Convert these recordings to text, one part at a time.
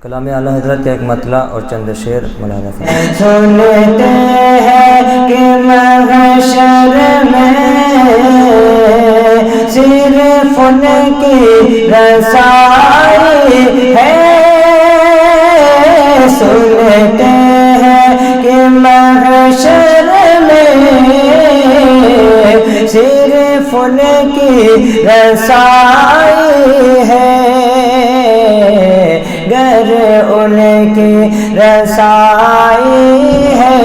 کلام اعلیٰ حضرت کا ایک مطلع اور چند شعر مولانا فرمائیں۔ سنتے ہیں کہ محشر میں صرف ان کی رسائی ہے، سنتے ہیں کہ محشر میں صرف ان کی رسائی ہے، گر ان کی رسائی ہے،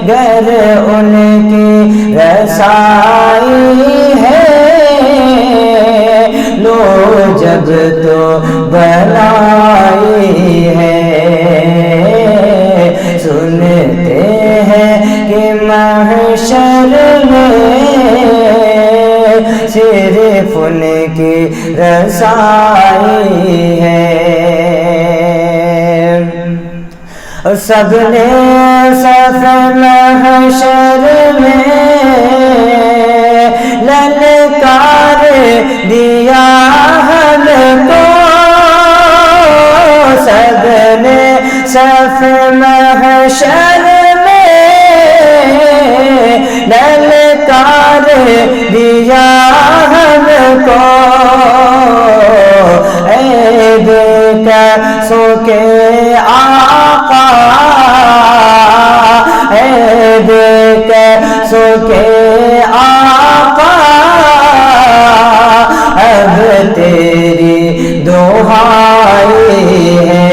گر ان کی رسائی ہے، لو جب تو بلائی ہے، سنتے ہیں کہ محشر میں صرف ان کی رسائی ہے۔ سب نے صف محشر میں للکار دیا ہم کو، سب نے صف محشر میں للکار دیا ہم کو، اے بےکسوں کے آقا، اے بےکسوں کے آقا، اب تیری دعائی ہے،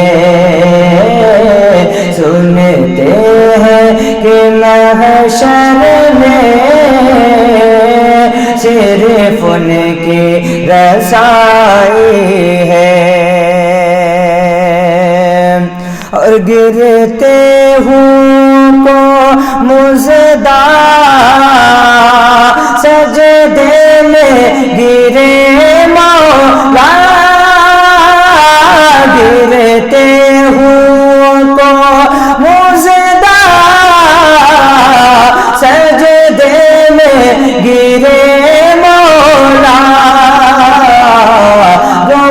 سنتے ہیں کہ محشر میں صرف ان کی رسائی ہے، اور گرتے ہوں کو مژدہ سجدے میں گرے مولا، گرتے ہوں کو مژدہ سجدے میں گرے مولا، رو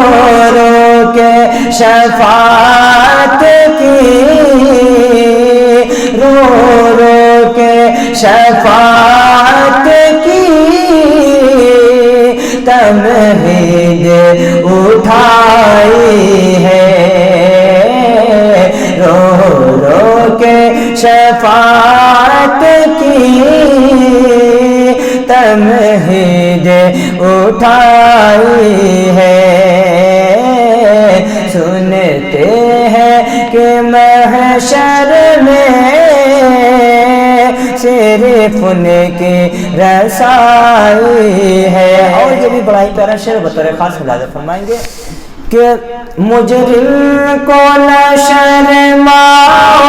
رو کے شفاعت کی، رو رو کے شفاعت کی تمہید اٹھائی ہے، رو رو کے شفاعت کی تمہید اٹھائی ہے، سنتے ہیں کہ محشر میں صرف ان کی رسائی ہے۔ اور یہ بھی بڑا ہی پیارا شعر بطور خاص ملاحظہ فرمائیں گے کہ مجرم کو نہ شرماؤ،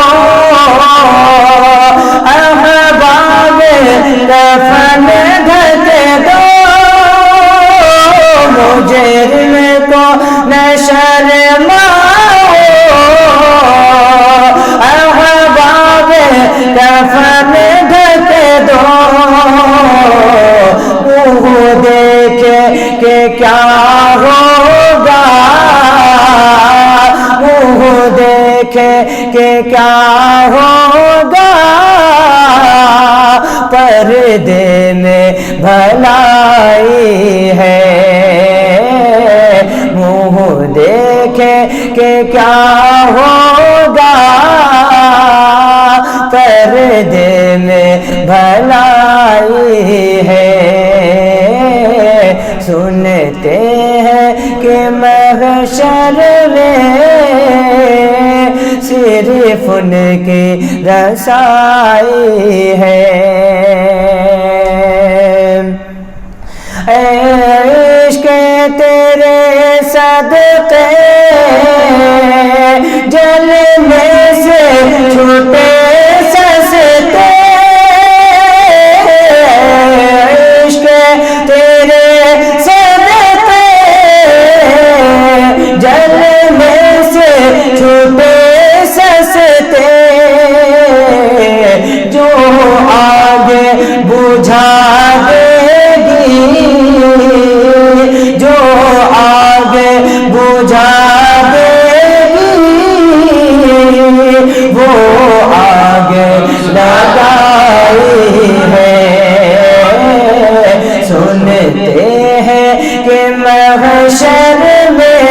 احباب کفن ڈھک دو، مجرم کو نہ شرماؤ، احباب کفن ڈھک دو، وہ دیکھے کہ کیا ہوگا، وہ دیکھے کہ کیا ہوگا، پردے میں بھلائی ہے، منہ دیکھے کہ کیا ہوگا، پردے میں بھلائی ہے، سنتے ہیں کہ محشر میں صرف ان کی رسائی ہے، اے عشق تیرے صدقے جلنے سے چھوٹے سستے، عشق تیرے صدقے جلنے سے چھوٹے سستے، جو آگے بجھا دے گی، جو آگے بجھا محشر میں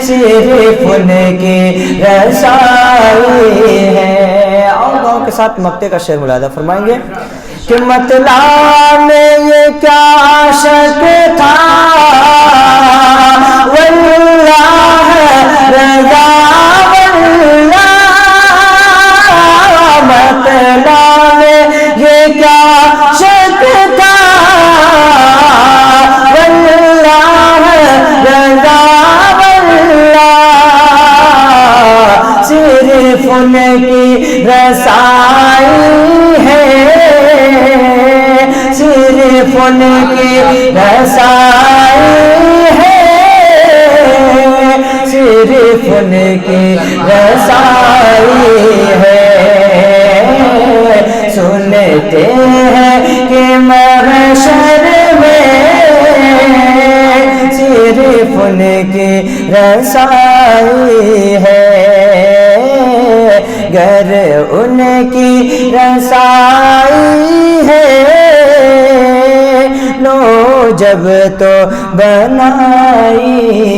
صرف ان کی رسائی ہے۔ اور گاؤں کے ساتھ مقطع کا شعر ملاحظہ فرمائیں گے کہ مطلب میں یہ کیا شک تھا، واللہ رضا واللہ، مطلب میں یہ کیا شک تھا، واللہ رضا واللہ، صرف ان کی رسائی ہے، صرف ان کی رسائی ہے، صرف ان کی رسائی ہے۔ سنتے ہیں کہ محشر میں صرف ان کی رسائی ہے، گر ان کی رسائی ہے لو جب تو بنائی